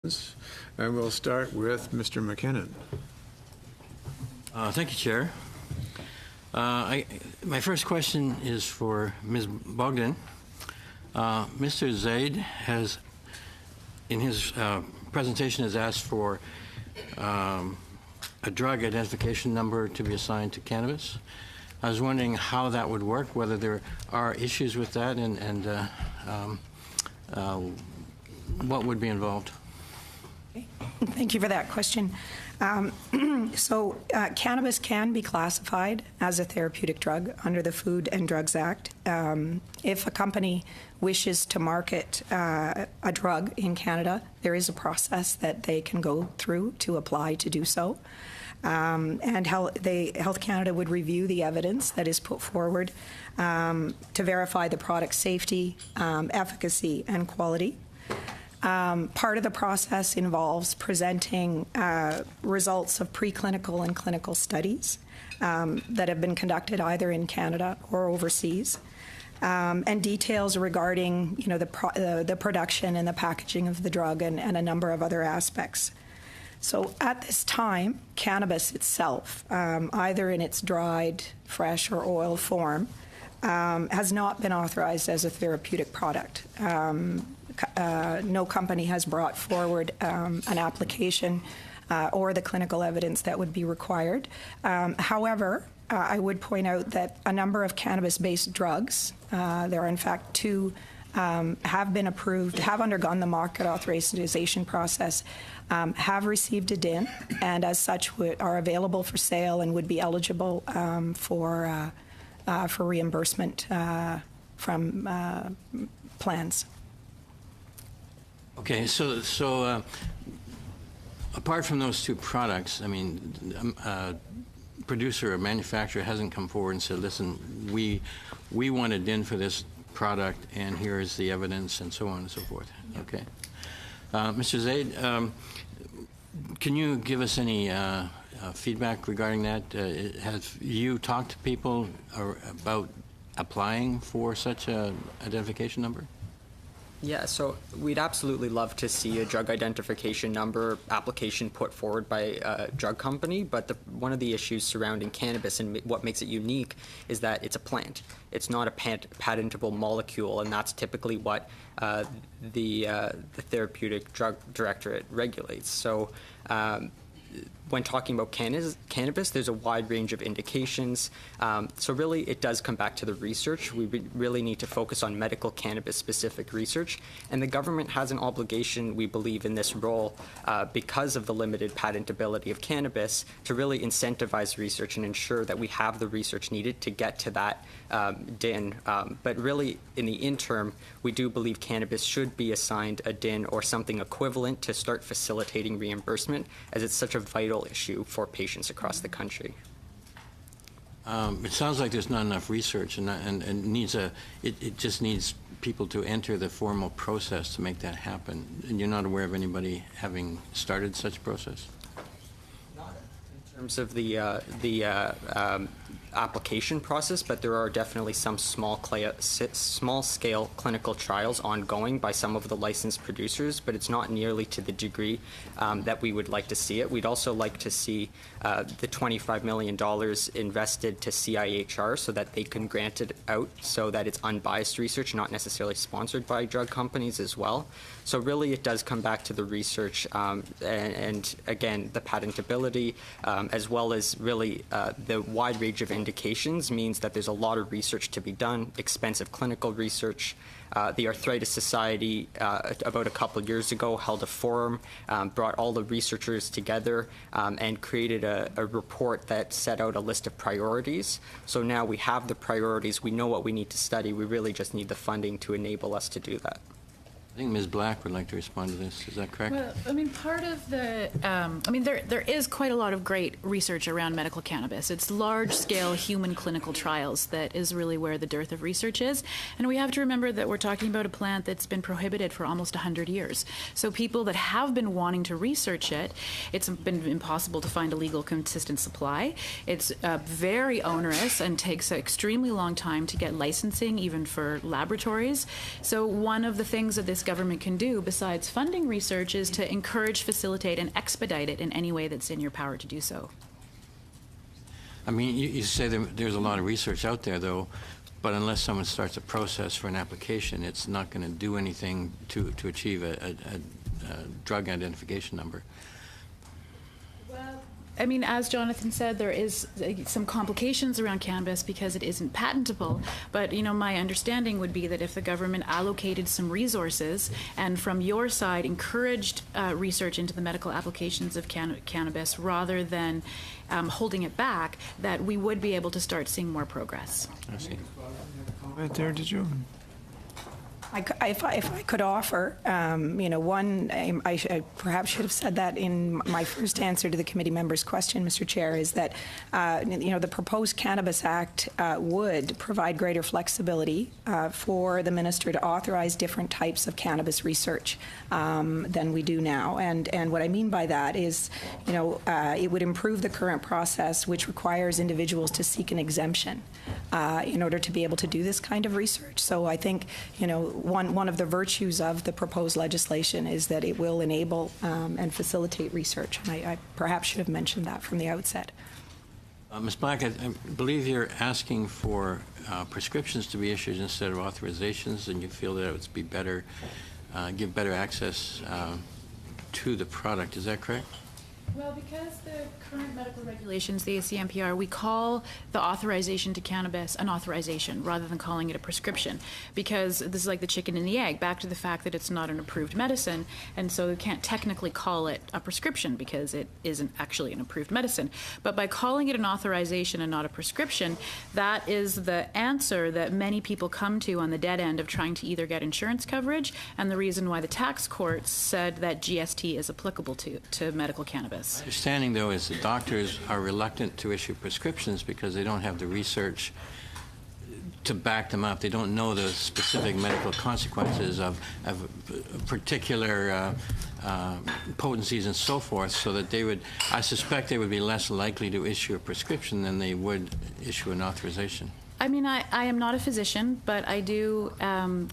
And we'll start with Mr. McKinnon. Thank you, Chair. My first question is for Ms. Bogdan. Mr. Zaid has, in his presentation, has asked for a drug identification number to be assigned to cannabis. I was wondering how that would work, whether there are issues with that, and what would be involved. Thank you for that question. Cannabis can be classified as a therapeutic drug under the Food and Drugs Act. If a company wishes to market a drug in Canada, there is a process that they can go through to apply to do so. And Health Canada would review the evidence that is put forward to verify the product's safety, efficacy, and quality. Part of the process involves presenting results of preclinical and clinical studies that have been conducted either in Canada or overseas, and details regarding, the production and the packaging of the drug and a number of other aspects. So at this time, cannabis itself, either in its dried, fresh, or oil form, has not been authorized as a therapeutic product. No company has brought forward an application or the clinical evidence that would be required. However, I would point out that a number of cannabis-based drugs, there are in fact two, have been approved, have undergone the market authorization process, have received a DIN, and as such are available for sale and would be eligible for reimbursement from plans. Okay, so apart from those two products, I mean, producer or manufacturer hasn't come forward and said, listen, we want a DIN for this product, and here is the evidence, and so on and so forth. Okay. Mr. Zaid, can you give us any feedback regarding that? Have you talked to people about applying for such an identification number? Yeah, so we'd absolutely love to see a drug identification number application put forward by a drug company, but one of the issues surrounding cannabis and what makes it unique is that it's a plant. It's not a patentable molecule, and that's typically what the Therapeutic Drug Directorate regulates. So when talking about cannabis, there's a wide range of indications. So really, it does come back to the research. We really need to focus on medical cannabis-specific research. And the government has an obligation, we believe, in this role, because of the limited patentability of cannabis, to really incentivize research and ensure that we have the research needed to get to that DIN. But really, in the interim, we do believe cannabis should be assigned a DIN or something equivalent to start facilitating reimbursement, as it's such a vital issue for patients across the country. It sounds like there's not enough research, and it just needs people to enter the formal process to make that happen. And you're not aware of anybody having started such a process? Not in terms of the application process, but there are definitely some small-scale clinical trials ongoing by some of the licensed producers, but it's not nearly to the degree that we would like to see it. We'd also like to see the $25 million invested to CIHR so that they can grant it out so that it's unbiased research, not necessarily sponsored by drug companies as well. So really it does come back to the research and again, the patentability, as well as really the wide range of indications means that there's a lot of research to be done, expensive clinical research. The Arthritis Society, about a couple years ago, held a forum, brought all the researchers together, and created a report that set out a list of priorities. So now we have the priorities, we know what we need to study, we really just need the funding to enable us to do that. I think Ms. Black would like to respond to this. Is that correct? Well, I mean, part of the, there is quite a lot of great research around medical cannabis. It's large-scale human clinical trials that is really where the dearth of research is. And we have to remember that we're talking about a plant that's been prohibited for almost 100 years. So people that have been wanting to research it, it's been impossible to find a legal, consistent supply. It's very onerous and takes an extremely long time to get licensing, even for laboratories. So one of the things that this this government can do, besides funding research, is to encourage, facilitate, and expedite it in any way that's in your power to do so. I mean, you say there's a lot of research out there, though, but unless someone starts a process for an application, it's not going to do anything to achieve a drug identification number. I mean, as Jonathan said, there is some complications around cannabis because it isn't patentable. But, you know, my understanding would be that if the government allocated some resources and from your side encouraged research into the medical applications of cannabis rather than holding it back, that we would be able to start seeing more progress. I see. Comment there, did you? If I could offer, you know, one, I perhaps should have said that in my first answer to the committee member's question, Mr. Chair, is that, you know, the proposed Cannabis Act would provide greater flexibility for the minister to authorize different types of cannabis research than we do now. And what I mean by that is, you know, it would improve the current process, which requires individuals to seek an exemption in order to be able to do this kind of research. So I think, you know, one of the virtues of the proposed legislation is that it will enable and facilitate research. And I perhaps should have mentioned that from the outset. Ms. Black, I believe you're asking for prescriptions to be issued instead of authorizations, and you feel that it would be better, give better access to the product. Is that correct? Well, because the current medical regulations, the ACMPR, we call the authorization to cannabis an authorization rather than calling it a prescription, because this is like the chicken and the egg, back to the fact that it's not an approved medicine, and so we can't technically call it a prescription because it isn't actually an approved medicine. But by calling it an authorization and not a prescription, that is the answer that many people come to on the dead end of trying to either get insurance coverage, and the reason why the tax courts said that GST is applicable to medical cannabis. My understanding, though, is that doctors are reluctant to issue prescriptions because they don't have the research to back them up. They don't know the specific medical consequences of particular potencies and so forth, so that they would, I suspect they would be less likely to issue a prescription than they would issue an authorization. I mean, I am not a physician, but I do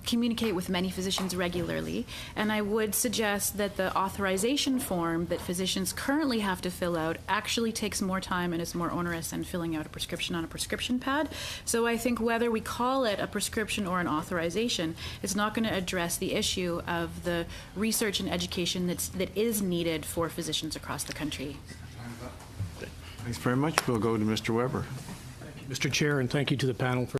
communicate with many physicians regularly, and I would suggest that the authorization form that physicians currently have to fill out actually takes more time and is more onerous than filling out a prescription on a prescription pad. So I think whether we call it a prescription or an authorization, it's not going to address the issue of the research and education that is needed for physicians across the country. Thanks very much. We'll go to Mr. Weber. Mr. Chair, and thank you to the panel for